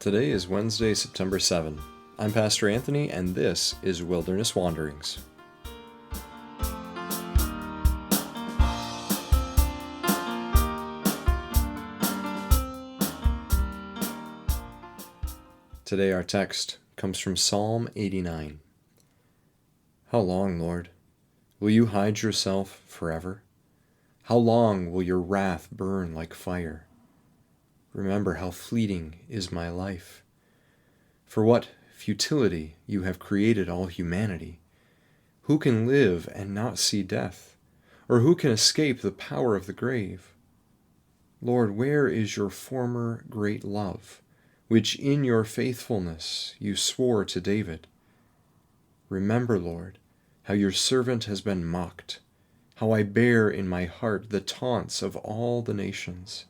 Today is Wednesday, September 7. I'm Pastor Anthony, and this is Wilderness Wanderings. Today our text comes from Psalm 89. How long, Lord, will you hide yourself forever? How long will your wrath burn like fire? Remember how fleeting is my life. For what futility you have created all humanity. Who can live and not see death? Or who can escape the power of the grave? Lord, where is your former great love, which in your faithfulness you swore to David? Remember, Lord, how your servant has been mocked, how I bear in my heart the taunts of all the nations,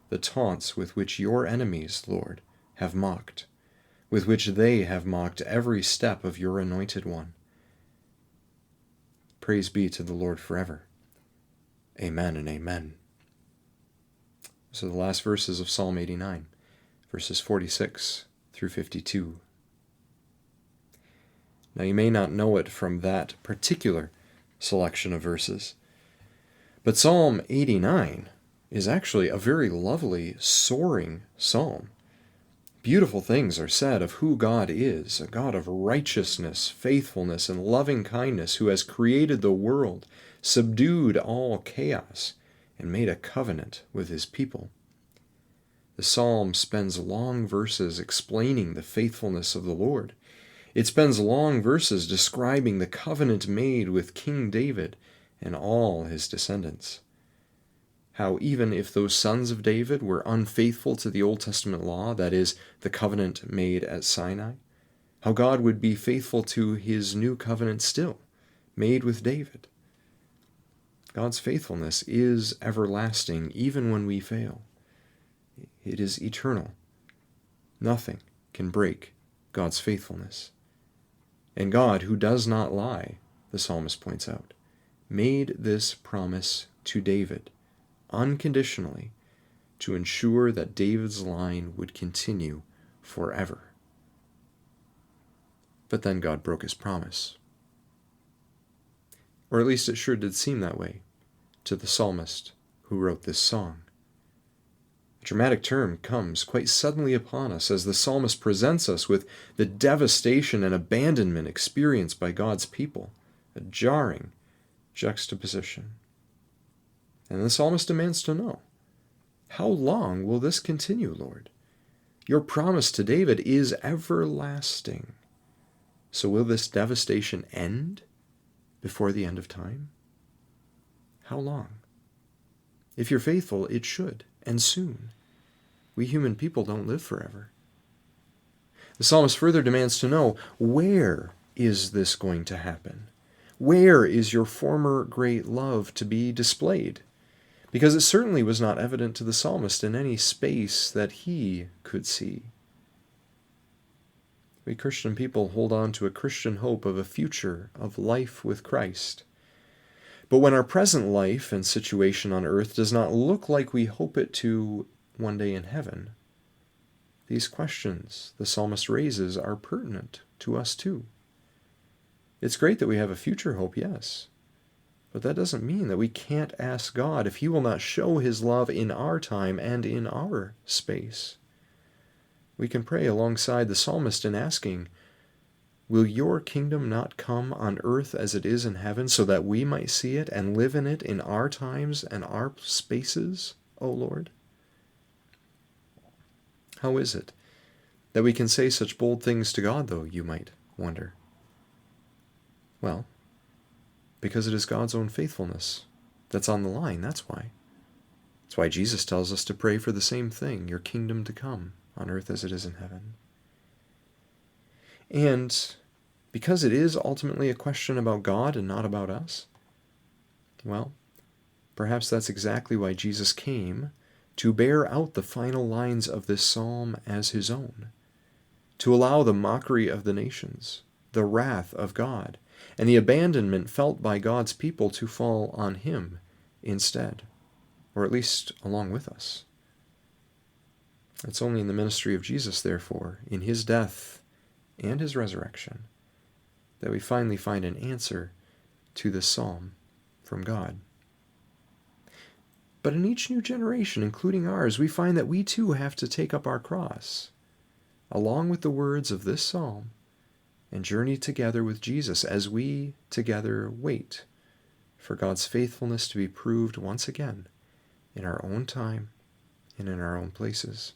the taunts with which your enemies, Lord, have mocked, with which they have mocked every step of your anointed one. Praise be to the Lord forever. Amen and amen. So the last verses of Psalm 89, verses 46 through 52. Now you may not know it from that particular selection of verses, but Psalm 89 is actually a very lovely, soaring psalm. Beautiful things are said of who God is, a God of righteousness, faithfulness, and loving kindness, who has created the world, subdued all chaos, and made a covenant with his people. The psalm spends long verses explaining the faithfulness of the Lord. It spends long verses describing the covenant made with King David and all his descendants. How even if those sons of David were unfaithful to the Old Testament law, that is, the covenant made at Sinai, how God would be faithful to his new covenant still, made with David. God's faithfulness is everlasting even when we fail. It is eternal. Nothing can break God's faithfulness. And God, who does not lie, the psalmist points out, made this promise to David unconditionally to ensure that David's line would continue forever. But then God broke his promise. Or at least it sure did seem that way to the psalmist who wrote this song. The dramatic turn comes quite suddenly upon us as the psalmist presents us with the devastation and abandonment experienced by God's people, a jarring juxtaposition. And the psalmist demands to know, how long will this continue, Lord? Your promise to David is everlasting. So will this devastation end before the end of time? How long? If you're faithful, it should, and soon. We human people don't live forever. The psalmist further demands to know, where is this going to happen? Where is your former great love to be displayed? Because it certainly was not evident to the psalmist in any space that he could see. We Christian people hold on to a Christian hope of a future of life with Christ. But when our present life and situation on earth does not look like we hope it to one day in heaven, these questions the psalmist raises are pertinent to us too. It's great that we have a future hope, yes. But that doesn't mean that we can't ask God if he will not show his love in our time and in our space. We can pray alongside the psalmist in asking, will your kingdom not come on earth as it is in heaven, so that we might see it and live in it in our times and our spaces, O Lord? How is it that we can say such bold things to God, though, you might wonder? Well, because it is God's own faithfulness that's on the line, that's why. That's why Jesus tells us to pray for the same thing, your kingdom to come on earth as it is in heaven. And because it is ultimately a question about God and not about us, well, perhaps that's exactly why Jesus came, to bear out the final lines of this psalm as his own, to allow the mockery of the nations, the wrath of God, and the abandonment felt by God's people to fall on him instead, or at least along with us. It's only in the ministry of Jesus, therefore, in his death and his resurrection, that we finally find an answer to this psalm from God. But in each new generation, including ours, we find that we too have to take up our cross, along with the words of this psalm, and journey together with Jesus as we together wait for God's faithfulness to be proved once again in our own time and in our own places.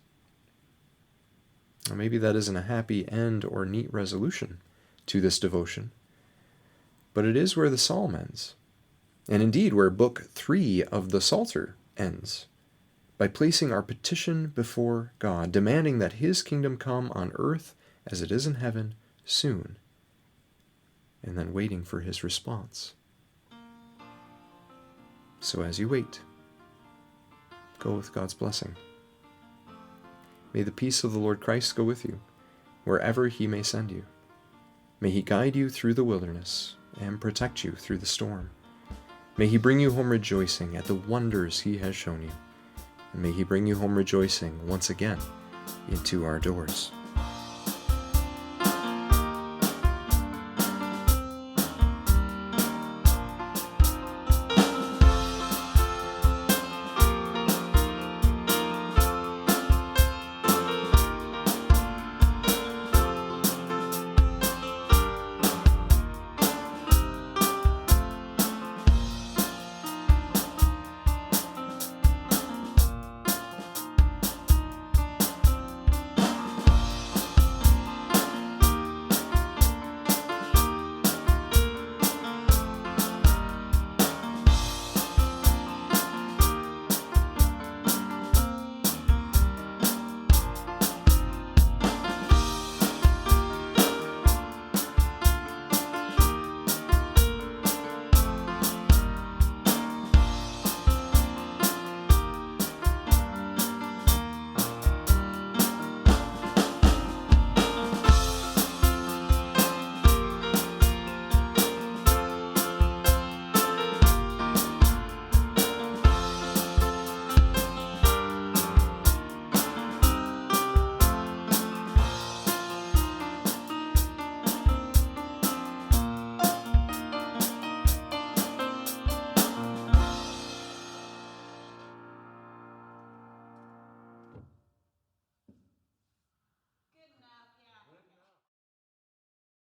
Now, maybe that isn't a happy end or neat resolution to this devotion, but it is where the psalm ends, and indeed where Book 3 of the Psalter ends, by placing our petition before God, demanding that his kingdom come on earth as it is in heaven soon, and then waiting for his response. So as you wait, go with God's blessing. May the peace of the Lord Christ go with you, wherever he may send you. May he guide you through the wilderness and protect you through the storm. May he bring you home rejoicing at the wonders he has shown you. And may he bring you home rejoicing once again into our doors.